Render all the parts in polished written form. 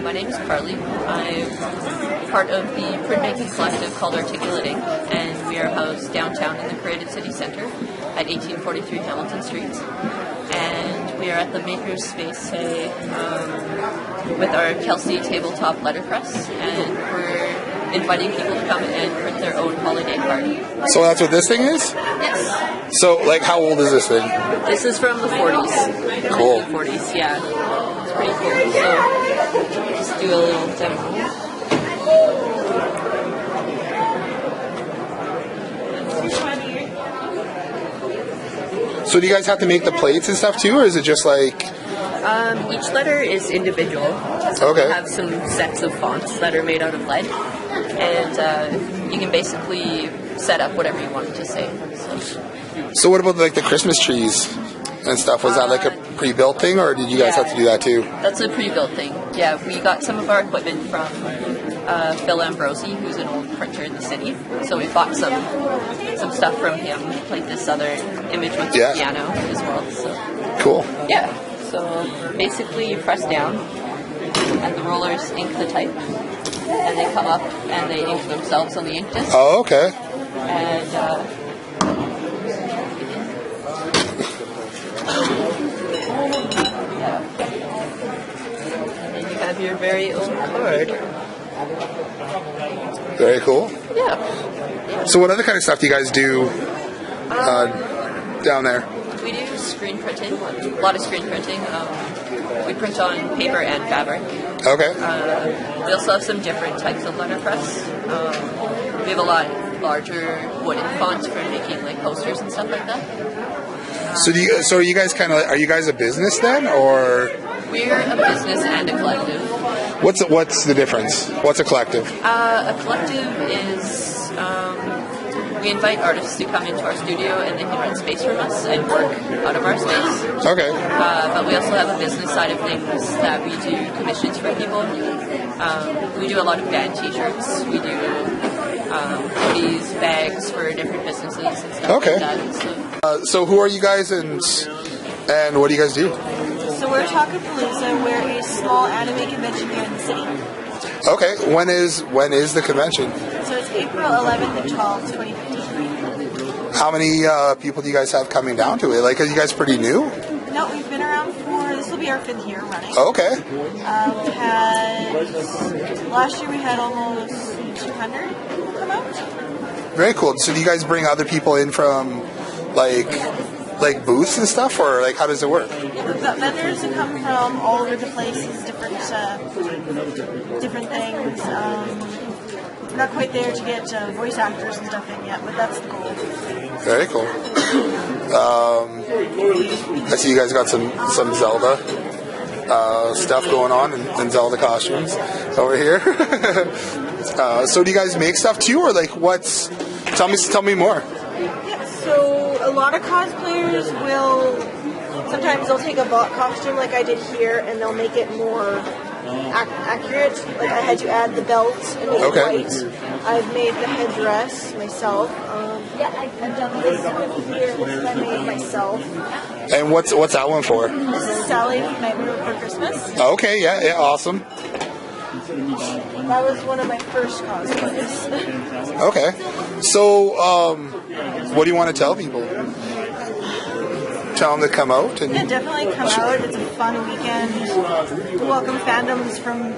My name is Carly. I'm part of the printmaking collective called Articulating, and we are housed downtown in the Creative City Centre at 1843 Hamilton Street. And we are at the Makerspace today with our Kelsey tabletop letterpress, and we're inviting people to come and print their own holiday card. So that's what this thing is? Yes. So, like, how old is this thing? This is from the 40s. Cool. 1940s, yeah. It's pretty cool. So, just do a little demo. So do you guys have to make the plates and stuff too, or is it just like... Each letter is individual. So okay. We have some sets of fonts that are made out of lead, and you can basically set up whatever you want it to say. So what about like the Christmas trees and stuff? Was that like a pre-built thing, or did you guys have to do that too? That's a pre-built thing. Yeah, we got some of our equipment from Phil Ambrosi, who's an old printer in the city. So we bought some stuff from him, like this other image with the piano as well. So. Cool. Yeah. So basically, you press down, and the rollers ink the type, and they come up and they ink themselves on the ink disc. Oh, okay. And and you have your very own card. Very cool. Yeah. So what other kind of stuff do you guys do down there? We do screen printing, a lot of screen printing. We print on paper and fabric. Okay. We also have some different types of letterpress. We have a lot larger wooden fonts for making like posters and stuff like that. So are you guys are you guys a business then, or? We're a business and a collective. What's the difference? What's a collective? A collective is we invite artists to come into our studio and they can rent space from us and work out of our space. Okay. But we also have a business side of things that we do commissions for people. We do a lot of band t-shirts. We do hoodies, bags for different businesses and stuff like that. So who are you guys and what do you guys do? So we're Talkapalooza. We're a small anime convention here in the city. Okay. When is the convention? So it's April 11th and 12th, 2015. How many people do you guys have coming down to it? Like, are you guys pretty new? No, we've been around this will be our 5th year running. Okay. We had, last year we had almost 200 come out. Very cool. So do you guys bring other people in from, like booths and stuff, or like how does it work? Yeah, we've got vendors that come from all over the places, different things. We're not quite there to get voice actors and stuff in yet, but that's the goal. Very cool. I see you guys got some Zelda stuff going on and Zelda costumes over here. So do you guys make stuff too, or like what's? Tell me more. Yeah, so a lot of cosplayers will sometimes they'll take a bot costume like I did here, and they'll make it more accurate. Like I had to add the belt and make it white. I've made the headdress myself. I've done this one here. This is I made myself. And what's that one for? This is Sally from Nightmare Before Christmas. Okay, yeah, awesome. That was one of my first cosplays. Okay. So, what do you want to tell people? Tell them to come out? And yeah, definitely come out. It's a fun weekend. We welcome fandoms from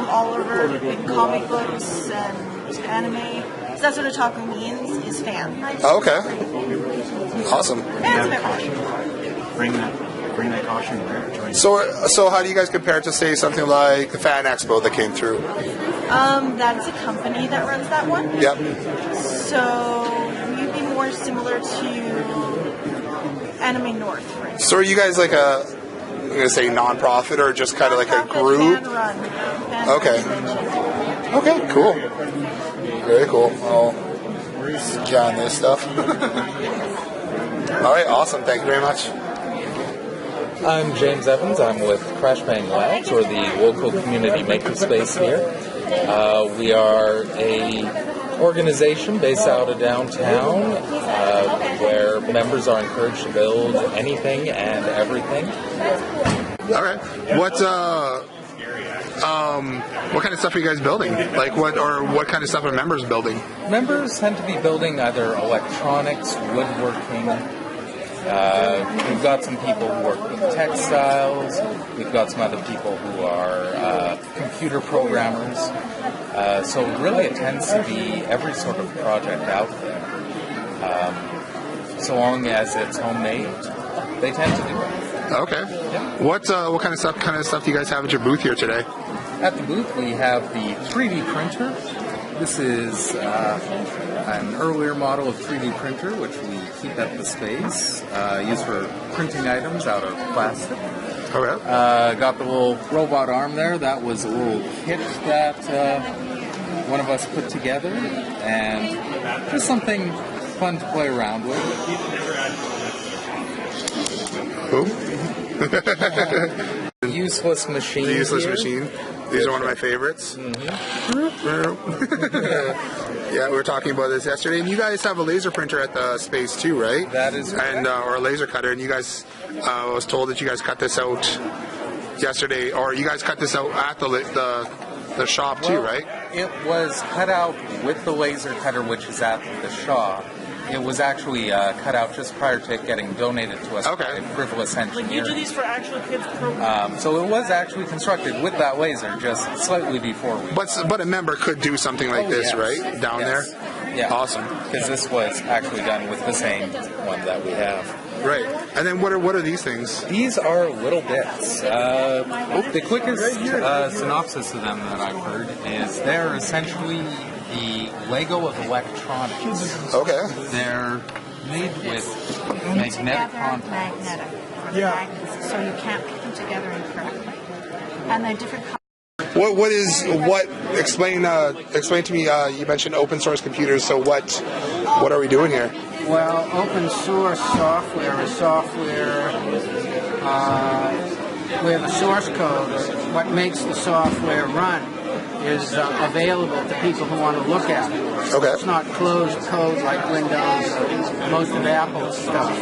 all over, in comic books and anime. So that's what otaku means, is fan. Okay. Awesome. Yeah, it's a bit much. Bring that caution there. So how do you guys compare it to, say, something like the Fan Expo that came through? That's a company that runs that one. Yep. So we'd be more similar to Anime North, right? So are you guys like I'm going to say non-profit, or just kind of like a group? Fan okay. Convention. Okay, cool. Very cool. I'll scan this stuff. All right, awesome. Thank you very much. I'm James Evans. I'm with Crash Bang Labs, or the local community makerspace here. We are a organization based out of downtown where members are encouraged to build anything and everything. All right. What kind of stuff are you guys building? Like what kind of stuff are members building? Members tend to be building either electronics, woodworking. We've got some people who work with textiles. We've got some other people who are computer programmers. So really it tends to be every sort of project out there. So long as it's homemade, they tend to do it. Okay. Yeah. What kind of stuff do you guys have at your booth here today? At the booth we have the 3D printer. This is an earlier model of 3D printer, which we keep at the space, used for printing items out of plastic. Okay. Got the little robot arm there. That was a little kit that one of us put together, and just something fun to play around with. Who? Useless machine. The useless here. machine. These are one of my favorites. Yeah, we were talking about this yesterday, and you guys have a laser printer at the space too, right? That is correct. And or a laser cutter, and you guys, I was told that you guys cut this out yesterday, or you guys cut this out at the shop too, right? It was cut out with the laser cutter, which is at the shop. It was actually cut out just prior to it getting donated to us by a frivolous engineer. Like you do these for actual kids programs. So it was actually constructed with that laser just slightly before we... But a member could do something like this, yes. right? Down Yes. there? Yeah. Awesome. Because this was actually done with the same one that we have. Right. And then what are these things? These are little bits. The quickest synopsis of them that I've heard is they're essentially the Lego of electronics. Okay. They're made with magnetic contact. Magnets, so you can't put them together incorrectly. And they're different colors. Explain to me, you mentioned open source computers, so what are we doing here? Well, open source software is software where the source code, what makes the software run, is available to people who want to look at it. Okay. It's not closed code like Windows or most of Apple's stuff.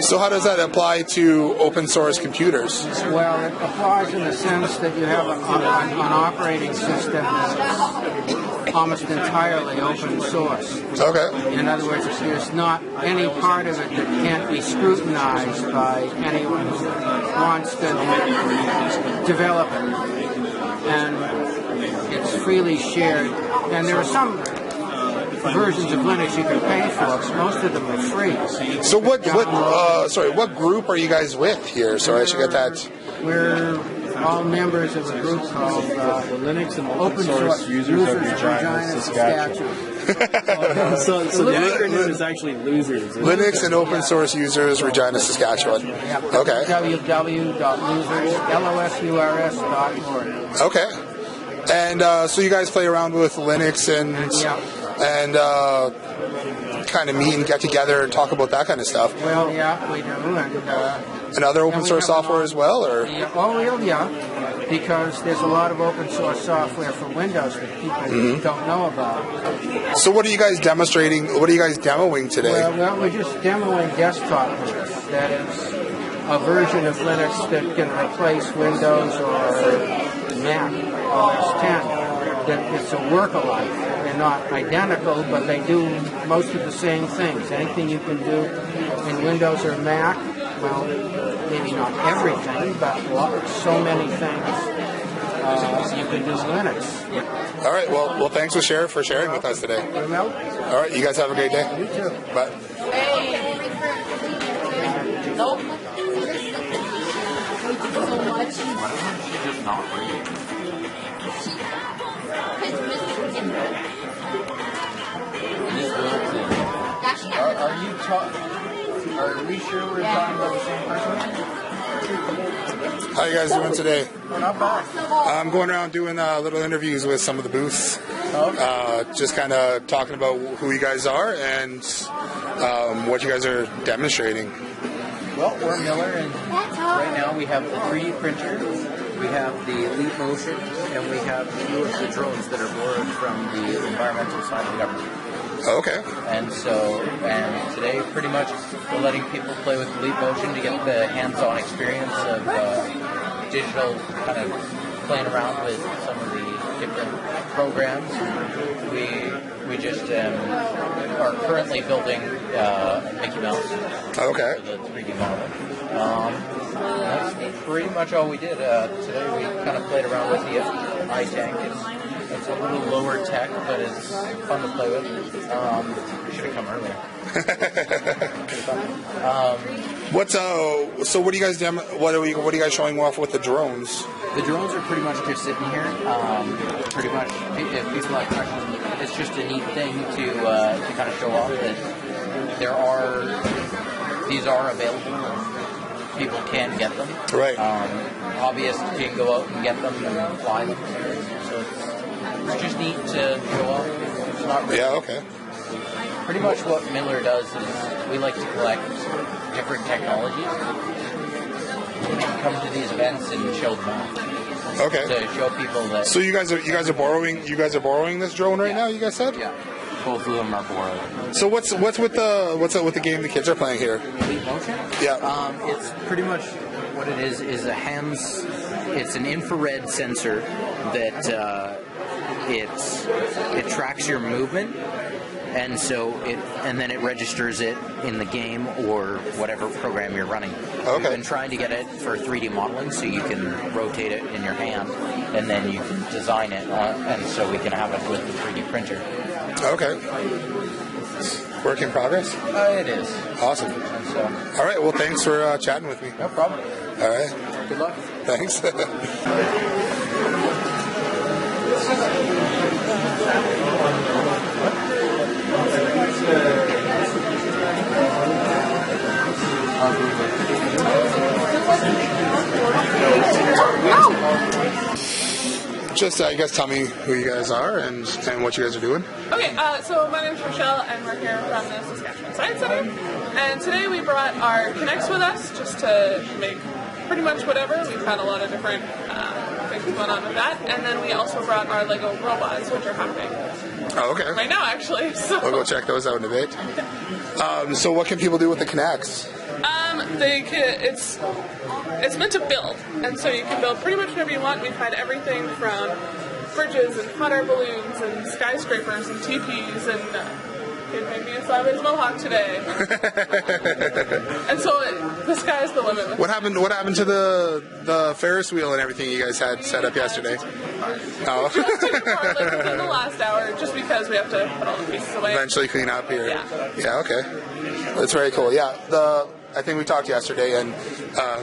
So how does that apply to open source computers? Well, it applies in the sense that you have an operating system that's almost entirely open source. Okay. In other words, there's not any part of it that can't be scrutinized by anyone who wants to develop it. And it's freely shared. And there are some versions of Linux you can pay for, but most of them are free. So what group are you guys with here? So I should get that. We're all members of a group called the Linux and Open Source Users of Regina, Saskatchewan. So the acronym is actually losers. Linux and Open Source Users, Regina, Saskatchewan. Okay. www.losurs.org. Okay. And so you guys play around with Linux and kind of meet and get together and talk about that kind of stuff. Well, yeah, we do. And other open source software as well, or? Yeah, because there's a lot of open source software for Windows that people don't know about. So what are you guys demonstrating? What are you guys demoing today? Well, we're just demoing desktop Linux. That is a version of Linux that can replace Windows or Mac OS 10. That it's a work-alike. They're not identical, but they do most of the same things. Anything you can do in Windows or Mac, well, maybe not everything, but so many things you can do in Linux. All right. Well, thanks for sharing with us today. All right. You guys have a great day. You too. Bye. Are we sure we're talking about the same person? How you guys doing today? Not bad. I'm going around doing little interviews with some of the booths. Just kind of talking about who you guys are and what you guys are demonstrating. Well, we're Miller, and right now we have the 3D printer, we have the Leap Motion, and we have a few of the drones that are borrowed from the environmental side of the government. Okay. And today pretty much we're letting people play with Leap Motion to get the hands-on experience of digital kind of playing around with some of the different programs. We just are currently building Mickey Mouse Okay. for the 3D model. That's pretty much all we did. Today we kind of played around with the iTank. It's a little lower tech, but it's fun to play with. Should have come earlier. So what are you guys what are you guys showing off with the drones? The drones are pretty much just sitting here. Pretty much, if people have questions, it's just a neat thing to kind of show off that these are available. People can get them. Right. Hobbyists can go out and get them and fly them. So it's just neat to show off. It's not really. Yeah. Okay. Pretty much what Miller does is we like to collect different technologies and come to these events and show them off. Okay. To show people that. So you guys are borrowing this drone right now? You guys said? Yeah. Both of them are borrowed. So what's up with the game the kids are playing here? Leap motion? Yeah. It's pretty much what it is a hands. It's an infrared sensor that it tracks your movement. And then it registers it in the game or whatever program you're running. Okay. We've been trying to get it for 3D modeling, so you can rotate it in your hand, and then you can design it, and so we can have it with the 3D printer. Okay. Work in progress? It is. Awesome. And so, all right. Well, thanks for chatting with me. no problem. All right. Good luck. Thanks. Just, I guess, tell me who you guys are and what you guys are doing. Okay, so my name's Rochelle, and we're here from the Saskatchewan Science Center. And today we brought our Kinects with us just to make pretty much whatever. We've had a lot of different things going on with that. And then we also brought our Lego robots, which are happening Oh, okay. right now, actually. So. We'll go check those out in a bit. So what can people do with the Kinects? It's meant to build, and so you can build pretty much whatever you want. We've had everything from bridges and hot air balloons and skyscrapers and teepees and it made me a sideways mohawk today. And so the sky's the limit. What happened to the Ferris wheel and everything you guys had set up yesterday? Oh. Just took it apart, like within the last hour, just because we have to put all the pieces away. Eventually clean up here. Yeah. Yeah. Okay. That's very cool. Yeah. I think we talked yesterday, and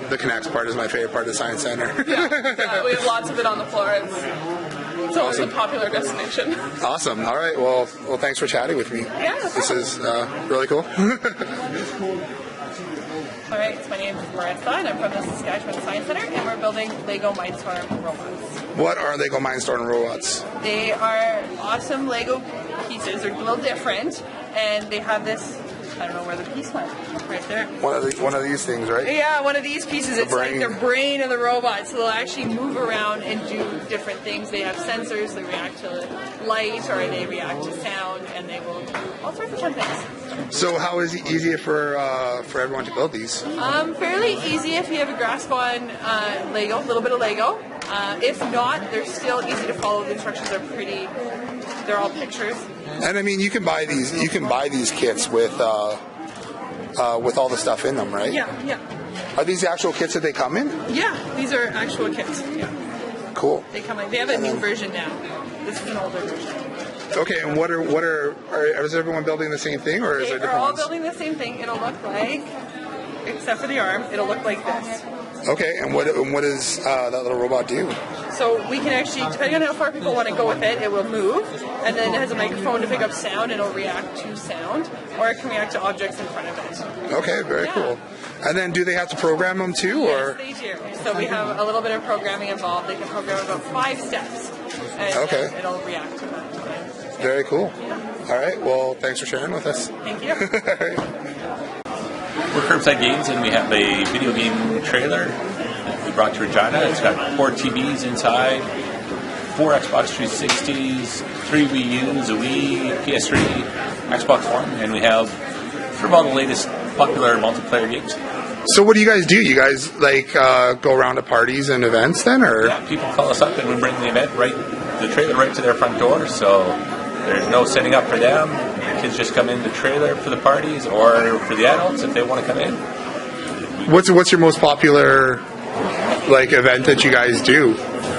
the Kinects part is my favorite part of the Science Center. Yeah, we have lots of it on the floor. It's always a popular destination. Awesome. All right. Well, thanks for chatting with me. Yeah. This is really cool. All right, so my name is Marissa, and I'm from the Saskatchewan Science Center, and we're building Lego Mindstorm robots. What are Lego Mindstorm robots? They are awesome Lego pieces. They're a little different, and they have this. I don't know where the piece went. Right there. One of these things, right? Yeah, one of these pieces. It's like the brain of the robot. So they'll actually move around and do different things. They have sensors that react to light or they react to sound, and they will do all sorts of fun things. So how is it easier for everyone to build these? Fairly easy if you have a grasp on Lego, a little bit of Lego. If not, they're still easy to follow. The instructions are pretty. They're all pictures. And I mean, you can buy these kits with all the stuff in them, right? Yeah. Are these the actual kits that they come in? Yeah, these are actual kits. Yeah. Cool. They come in. They have a new version now. This is an older version. Okay, and is everyone building the same thing, or is there different They're all ones? building the same thing. It'll look like, except for the arm, it'll look like this. Okay, and what does that little robot do? So we can actually, depending on how far people want to go with it, it will move, and then it has a microphone to pick up sound, and it'll react to sound, or it can react to objects in front of it. Okay, very cool. And then do they have to program them too, or? Yes, they do. So we have a little bit of programming involved. They can program about 5 steps, and then it'll react to that. Very cool. All right, well, thanks for sharing with us. Thank you. We're Curbside Games, and we have a video game trailer that we brought to Regina. It's got 4 TVs inside, 4 Xbox 360s, 3 Wii U's, a Wii, PS3, Xbox One, and we have sort of all the latest popular multiplayer games. So what do you guys do? You guys like go around to parties and events then, or? Yeah, people call us up and we bring the trailer right to their front door. So there's no setting up for them. The kids just come in the trailer for the parties, or for the adults if they want to come in. What's your most popular like event that you guys do?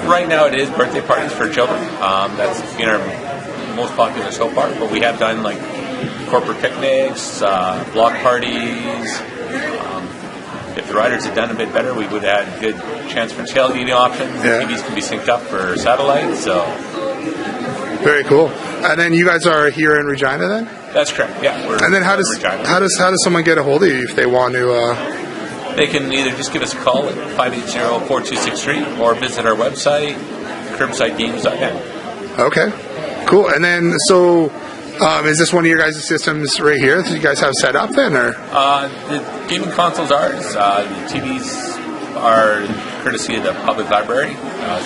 Right now it is birthday parties for children. That's been our most popular so far. But we have done like corporate picnics, block parties. If the riders had done a bit better, we would have had good chance for tailgating options. Yeah. TVs can be synced up for satellite. So very cool. And then you guys are here in Regina then? That's correct. Yeah. And then how does someone get a hold of you if they want to? They can either just give us a call at 580-4263 or visit our website, curbsidegames.net. Okay, cool. And then, so is this one of your guys' systems right here that you guys have set up then, or? The gaming console's ours. The TVs are courtesy of the public library,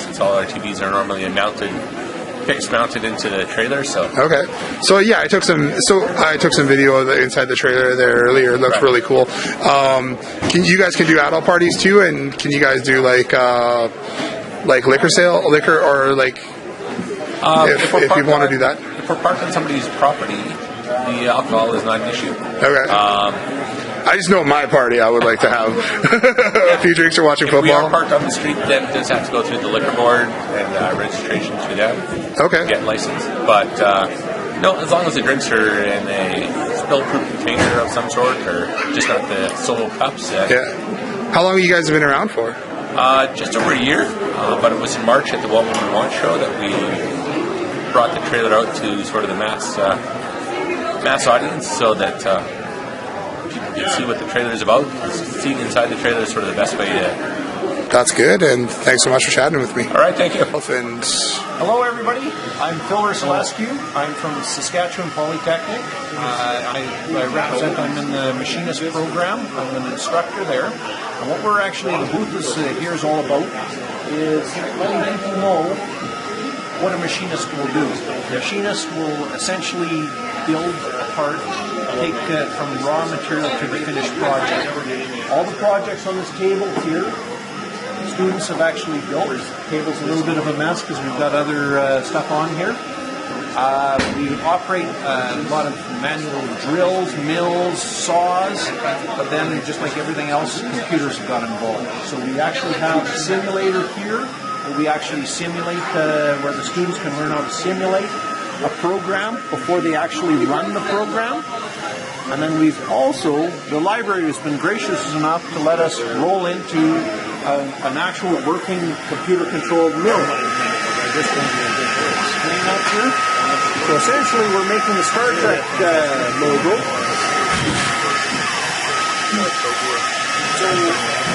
since all our TVs are normally fixed mounted into the trailer. So okay, so yeah, I took some video of the inside the trailer there earlier. It looks really cool. You guys can do adult parties too, and can you guys do like liquor or like if you want to do that? If we're parked on somebody's property, the alcohol is not an issue. Okay. I just know my party I would like to have a few drinks or watching football. If we are parked on the street, then it does have to go through the liquor board and registration through them. Okay. To get licensed. But no, as long as the drinks are in a spill-proof container of some sort, or just not the solo cups. Yeah. How long have you guys been around for? Just over a year, but it was in March at the What Women Want show that we brought the trailer out to sort of the mass audience, so that people can see what the trailer is about. Seeing inside the trailer is sort of the best way to. That's good, and thanks so much for chatting with me. All right, thank you. And hello, everybody. I'm Phil Ursulescu. I'm from Saskatchewan Polytechnic. I represent. I'm in the machinist program. I'm an instructor there. And what we're actually the booth here is all about is letting people know what a machinist will do. The machinist will essentially build a part, take from raw material to the finished project. All the projects on this table here, students have actually built. The table's a little bit of a mess because we've got other stuff on here. We operate a lot of manual drills, mills, saws, but then just like everything else, computers have got involved. So we actually have a simulator here where we actually simulate, where the students can learn how to simulate a program before they actually run the program. And then we've also, the library has been gracious enough to let us roll into an actual working computer-controlled mill. This one's going to get screen up here. So essentially, we're making the Star Trek logo. So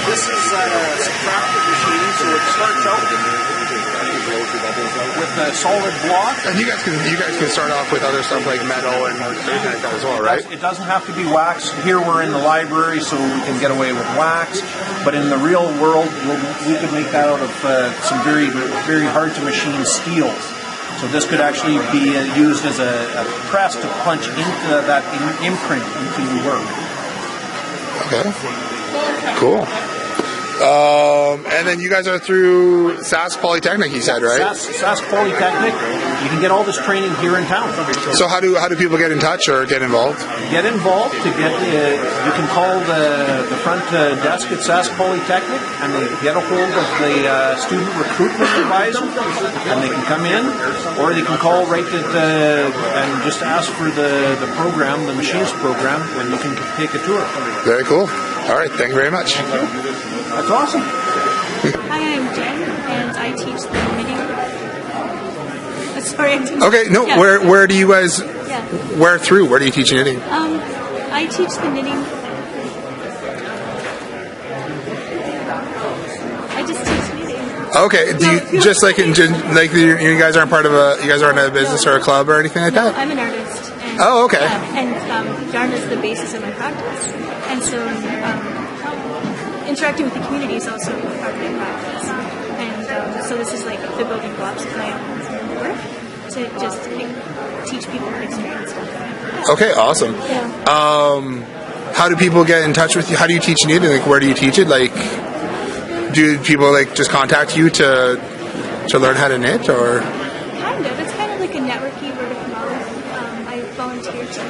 this is a subtractive machine, so it starts out with a solid block. And you guys can start off with other stuff like metal and everything like that as well, right? It doesn't have to be wax. Here we're in the library, so we can get away with wax. But in the real world, we could make that out of some very, very hard to machine steels. So this could actually be used as a press to punch into that imprint into the work. Okay. Cool. And then you guys are through Sask Polytechnic, you said, right? Sask Polytechnic. You can get all this training here in town. So how do people get in touch or get involved? Get involved to get. You can call the front desk at Sask Polytechnic, and they get a hold of the student recruitment advisor, and they can come in, or they can call right at and just ask for the program, the machinist program, and you can take a tour. Very cool. All right, thank you very much. Thank you. That's awesome. Hi, I'm Jen, and I teach the knitting. Sorry, I teach. Okay, no, yeah. Where do you guys? Yeah. Where do you teach knitting? I teach the knitting. I just teach knitting. Okay, do you just like you guys aren't part of you guys aren't a business or a club or anything like that? I'm an artist. And, oh, okay. And yarn is the basis of my practice, and so interacting with the community is also part of my practice. And so this is like the building blocks of my own work to just teach people and experience stuff. Okay, awesome. Yeah. how do people get in touch with you? How do you teach knitting? Like, where do you teach it? Like, do people like just contact you to learn how to knit, or? Kind of. It's kind of like a networky word of mouth. I volunteer too.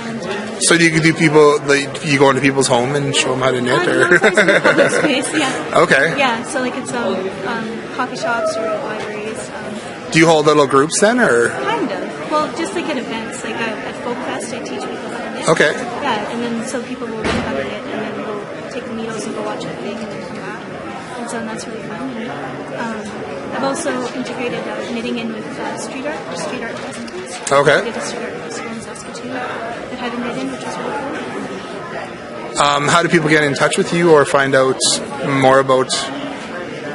And, so do people, like, you go into people's home and show them how to knit, or? Public space, yeah. Okay. Yeah, so like it's coffee shops or libraries. Do you hold little groups then, or? Kind of. Well, just like at events, like at Folk Fest, I teach people how to knit. Okay. Yeah, and then so people will learn how to knit, and then we'll take the needles and go watch a thing, and then come back. And so that's really fun. And, I've also integrated knitting in with street art festivals. Okay. I did a street art festival in Saskatoon that had a knit in, which was really cool. How do people get in touch with you or find out more about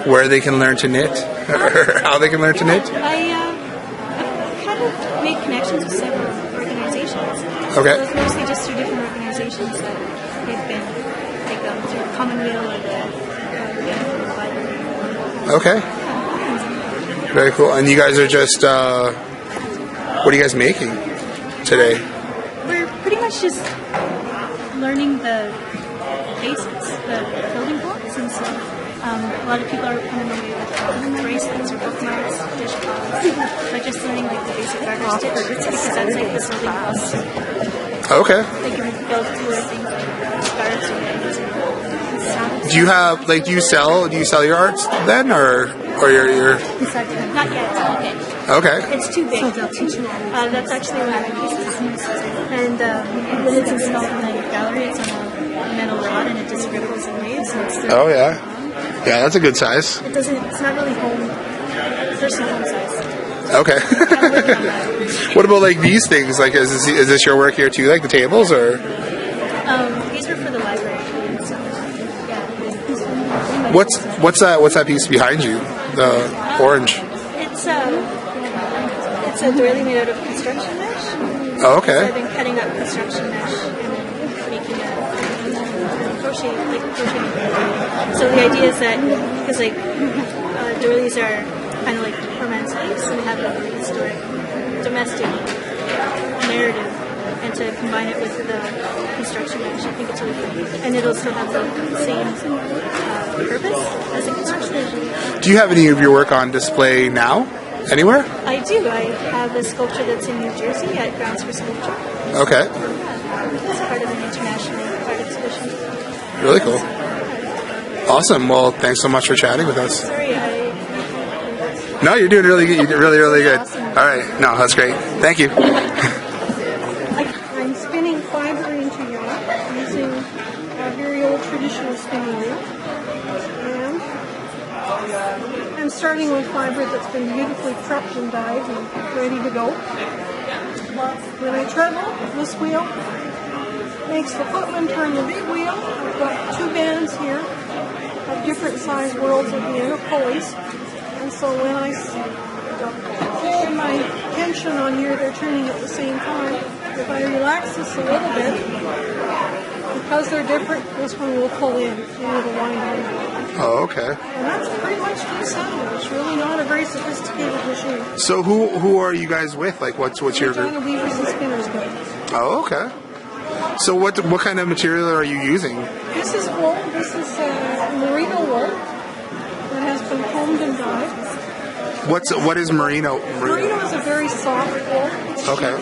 where they can learn to knit, or how they can learn to knit? I've kind of made connections with several organizations. Okay. So it's mostly just through different organizations that they've been, like through Commonweal or the library. Okay. Very cool. And you guys are just, what are you guys making today? We're pretty much just learning the basics, the building blocks, and so a lot of people are coming away with bracelets or bookmarks, dishcloths, but just learning like the basic garter stitch, because that's like the building blocks. Okay. They can build cooler things like scarves or things. Do you have, like, do you sell your arts then, or your? Not yet. Okay. It's too big. That's actually one of the pieces. And when it's installed in the gallery, it's on a metal rod and it just ripples and waves. And it's Oh yeah. Yeah, that's a good size. It doesn't. It's not really personal home size. Okay. What about like these things? Like, is this your work here too? Like the tables, or? These were for the library. So, yeah. What's that piece behind you? The orange. It's a doily made out of construction mesh. Oh, okay. So I've been cutting up construction mesh and then making a crochet. So the idea is that because like doilies are kind of like romances, and they have a historic, domestic narrative, and to combine it with the construction mesh, I think it's really fun, and it'll still have the same purpose as a construction mesh. Do you have any of your work on display now? Anywhere? I do. I have a sculpture that's in New Jersey at Grounds for Sculpture. Okay. It's part of an international art exhibition. Really cool. Awesome. Well, thanks so much for chatting with us. Sorry, No, you're doing really good. You're doing really good. Awesome. All right. No, that's great. Thank you. I'm spinning fiber into yarn using a very old traditional spinning wheel. And I'm starting with fiber that's been beautifully prepped and dyed and ready to go. When I treadle, this wheel makes the footman turn the big wheel. I've got two bands here of different size worlds at the end of pulleys. And so when I pull my tension on here, they're turning at the same time. If I relax this a little bit, because they're different, this one will pull in and it'll wind in. Oh, okay. And that's pretty much the sound. It's really not a very sophisticated machine. So who are you guys with? Like, what's your group? Regina Weavers and Spinners Guild. Oh, okay. So what kind of material are you using? This is wool. This is merino wool that has been combed and dyed. What is merino? Merino is a very soft wool. Okay.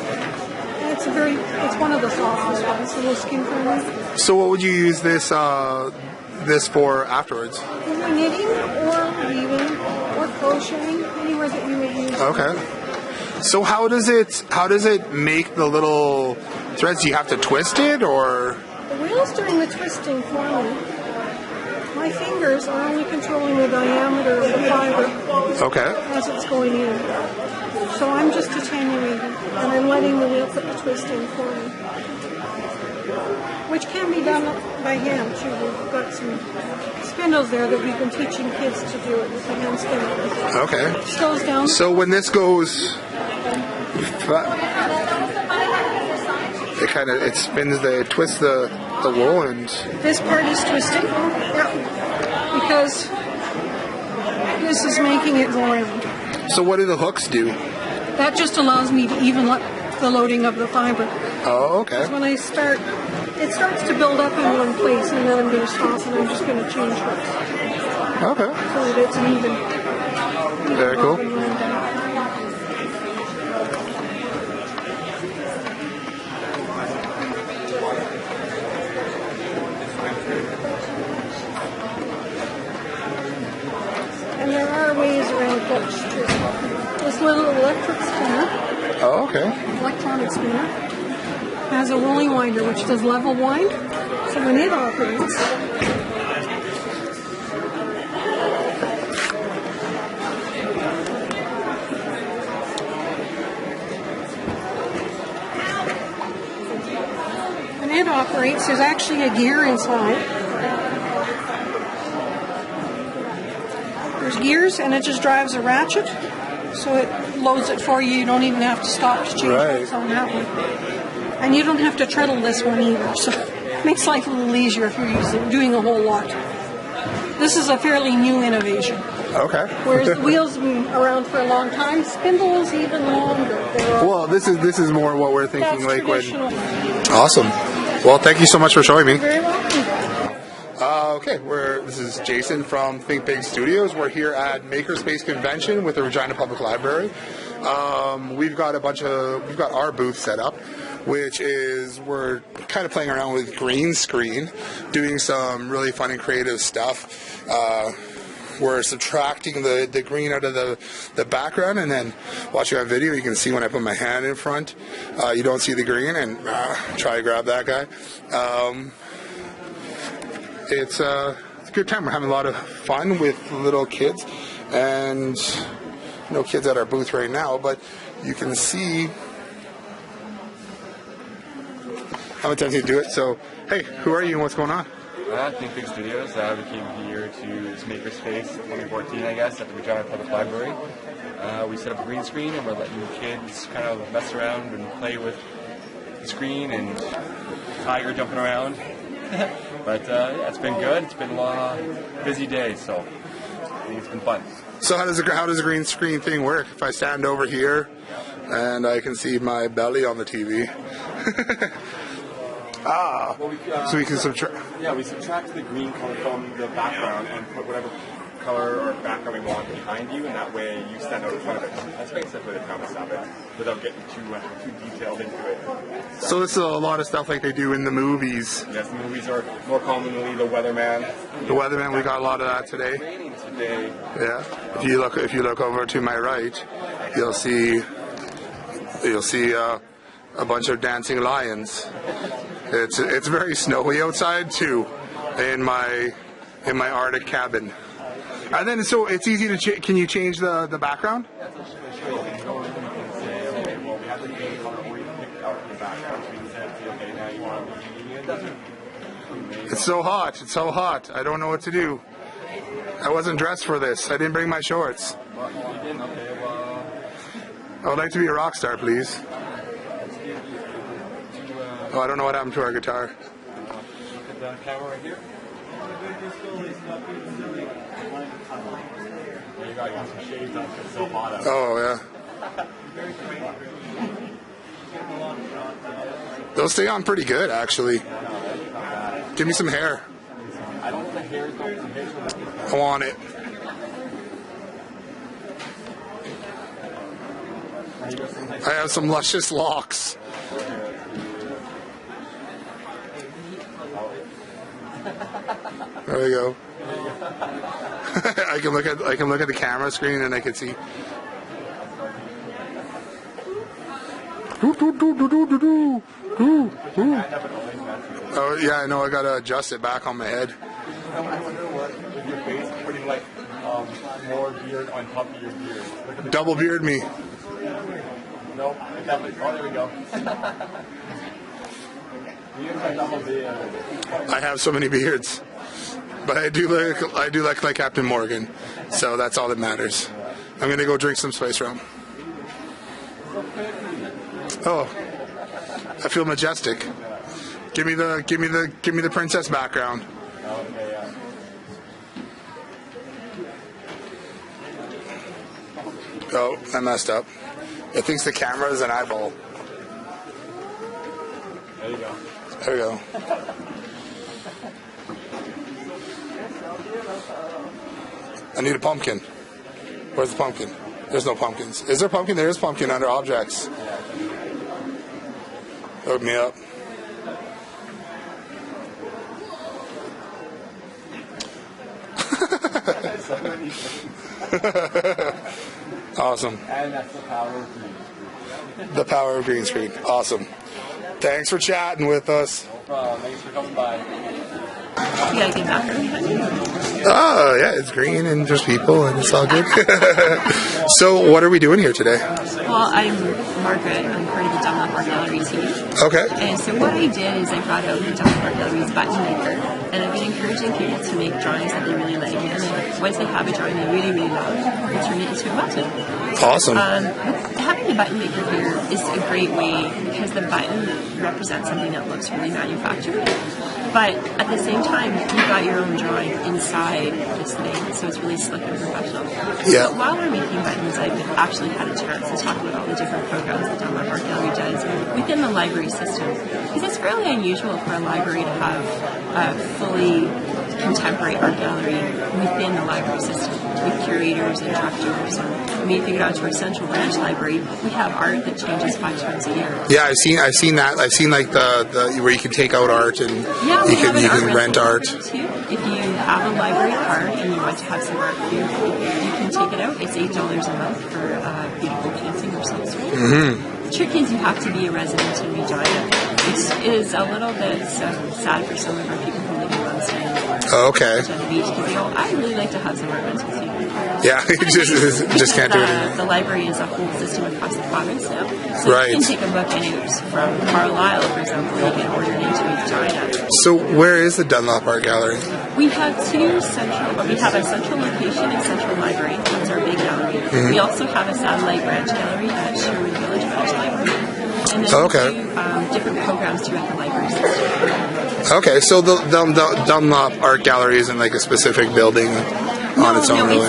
And it's one of the softest ones, a little skin friendly. So what would you use this for afterwards? Either knitting or weaving or crocheting, anywhere that you would use it. Okay. So how does it make the little threads? Do you have to twist it, or? The wheel's doing the twisting for me. My fingers are only controlling the diameter of the fiber as it's going in. So I'm just attenuating, and I'm letting the wheel put the twist in for me. Which can be done by hand too. We've got some spindles there that we've been teaching kids to do it with the hand spindle. Okay. It slows down. So when this goes, it spins it twists the wool, and this part is twisting. Yep. Because this is making it go around. So what do the hooks do? That just allows me to even let the loading of the fiber. Oh, okay. When I start it starts to build up in one place, and then I'm going to stop, and I'm just going to change hooks. Okay. So that it's an even. Very cool. And there are ways around hooks too. This little electric spinner. Oh, okay. Electronic spinner has a rolling winder which does level wind. So when it operates, there's actually a gear inside. There's gears, and it just drives a ratchet, so it loads it for you. You don't even have to stop to change what's on that one. And you don't have to treadle this one either, so it makes life a little easier if you're doing a whole lot. This is a fairly new innovation. Okay. Whereas the wheels have been around for a long time, spindles even longer. Well, this is more what we're thinking. That's Like when. traditional. Awesome. Well, thank you so much for showing me. You're very welcome. Okay, this is Jason from Think Big Studios. We're here at Makerspace Convention with the Regina Public Library. We've got our booth set up, which is we're kind of playing around with green screen, doing some really fun and creative stuff. We're subtracting the green out of the background, and then watching our video, you can see when I put my hand in front, you don't see the green, and try to grab that guy. It's a good time. We're having a lot of fun with little kids, and no kids at our booth right now, but you can see I'm attempting to do it. So, hey, who are you and what's going on? Think Big Studios. We came here to this Makerspace 2014, I guess, at the Regina Public Library. We set up a green screen, and we're letting kids kind of mess around and play with the screen and tiger jumping around. But yeah, it's been good. It's been a busy day, so I think it's been fun. So how does the green screen thing work? If I stand over here and I can see my belly on the TV. So we can subtract. Yeah, we subtract the green color from the background and put whatever color or background we want behind you, and that way you stand out in front of it. That's basically the premise of it, without getting too detailed into it. So this is a lot of stuff like they do in the movies. Yes, the movies are more commonly the weatherman. The weatherman, we got a lot of that today. It's raining today. Yeah. If you look over to my right, you'll see a bunch of dancing lions. It's very snowy outside too, in my Arctic cabin. And then so it's easy to can you change the background? It's so hot. It's so hot. I don't know what to do. I wasn't dressed for this. I didn't bring my shorts. I would like to be a rock star, please. Oh, I don't know what happened to our guitar. Look at the camera right here. There you go, I got some shades on because it's so hot out. Oh, yeah. Those stay on pretty good, actually. Give me some hair. I don't want the hair. I want it. I have some luscious locks. There we go. I can look at the camera screen and I can see. Oh yeah, I know. I gotta adjust it back on my head. I wonder what with your face putting like more beard on top of your beard. Double beard me. No, definitely. Oh, there we go. I have so many beards, but I do look like Captain Morgan, so that's all that matters. I'm gonna go drink some Spice Rum. Oh, I feel majestic. Give me the princess background. Oh, I messed up. It thinks the camera is an eyeball. There you go. There we go. I need a pumpkin. Where's the pumpkin? There's no pumpkins. Is there pumpkin? There is pumpkin under objects. Hook me up. Awesome. And that's the power of green screen. The power of green screen. Awesome. Thanks for chatting with us. No problem. Thanks for coming by. You gotta get back there. Oh, yeah, it's green and just people and it's all good. So, what are we doing here today? Well, I'm Margaret. I'm part of the Dunlop Art Gallery team. Okay. And so what I did is I brought out the Dunlop Art Gallery's button maker, and I've been encouraging people to make drawings that they really like. And then once they have a drawing they really, really love, they turn it into a button. Awesome. Having the button maker here is a great way because the button represents something that looks really manufactured. But at the same time, you've got your own drawing inside this thing, so it's really slick and professional. Yeah. So while we're making buttons, I've actually had a chance to talk about all the different programs that Dunlop Art Gallery does within the library system. Because it's fairly unusual for a library to have a fully contemporary art gallery within the library system with curators and directors. I mean, if you go out to our Central Branch Library, we have art that changes 5 times a year. Yeah, I've seen that. I've seen like the where you can take out art and you can rent art. Too. If you have a library card and you want to have some art here, you can take it out. It's $8 a month for a beautiful painting or some sort. Mm-hmm. The trick is you have to be a resident in Regina. It is a little bit sad for some of our people who live in Munster. Okay. Because they go, I really like to have some art rentals here. Yeah, just can't do it anymore. The library is a whole system across the province now. So right. You can take a book out from Carlisle, for example, and get ordered into Regina. So where is the Dunlop Art Gallery? We have we have a central location in Central Library. That's our big gallery. Mm-hmm. We also have a satellite branch gallery at Sherwood Village Branch Library. And then we do different programs throughout the library system. Okay, so the Dunlop Art Gallery isn't like a specific building on its own, really?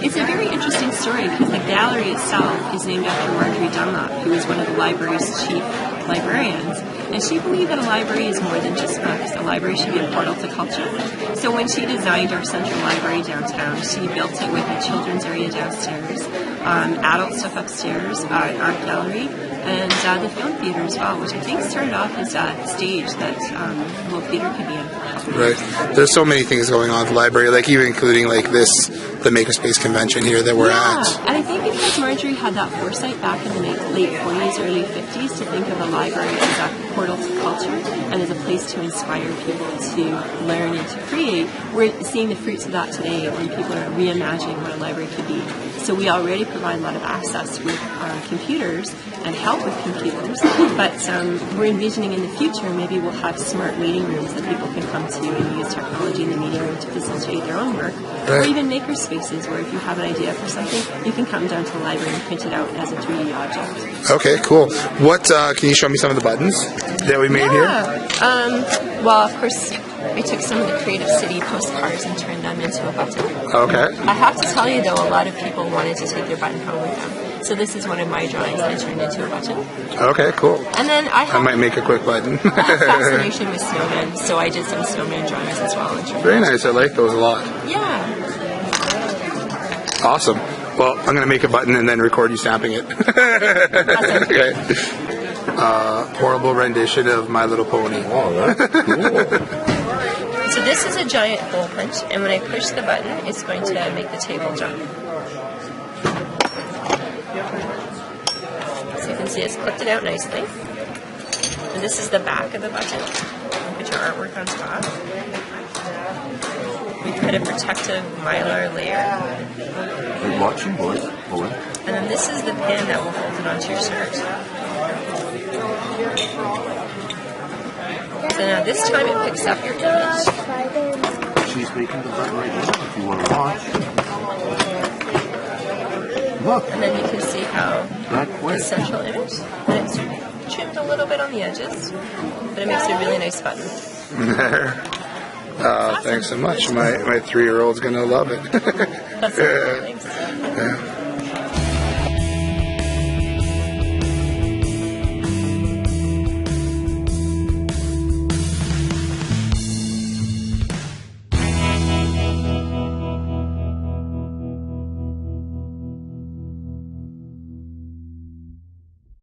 It's a very interesting story because the gallery itself is named after Marjorie Dunlop, who was one of the library's chief librarians. And she believed that a library is more than just books. A library should be a portal to culture. So when she designed our central library downtown, she built it with a children's area downstairs, adult stuff upstairs, an art gallery, and the film theater as well, which I think started off as a stage that little theater could be in. Right. There's so many things going on at the library, like even including like the Makerspace convention here that we're at. And I think because Marjorie had that foresight back in the late 40s, early 50s to think of the library as a portal to culture and as a place to inspire people to learn and to create, we're seeing the fruits of that today when people are reimagining what a library could be. So we already provide a lot of access with computers and help with computers, but we're envisioning in the future maybe we'll have smart meeting rooms that people can come to and use technology in the meeting room to facilitate their own work, or even maker spaces where if you have an idea for something, you can come down to the library and print it out as a 3D object. Okay, cool. What can you show me some of the buttons that we made here? Well, of course, I took some of the Creative City postcards and turned them into a button. Okay. I have to tell you, though, a lot of people wanted to take their button home with them. So this is one of my drawings that I turned into a button. Okay, cool. And then I might make a quick button. I have fascination with snowmen, so I did some snowman drawings as well. Very nice. I like those a lot. Yeah. Awesome. Well, I'm going to make a button and then record you stamping it. Okay. Horrible rendition of My Little Pony. Oh, that's cool. So this is a giant hole punch, and when I push the button, it's going to make the table jump. So you can see it's clipped it out nicely. And this is the back of the button. Put your artwork on top. We put a protective mylar layer. We're watching, boys. And then this is the pin that will hold it onto your shirt. So now this time it picks up your image. She's making the button right now if you want to watch. Look. And then you can see how the central image, and it's trimmed a little bit on the edges, but it makes a really nice button. Thanks so much. My 3-year-old's going to love it. That's awesome. Thanks. Yeah.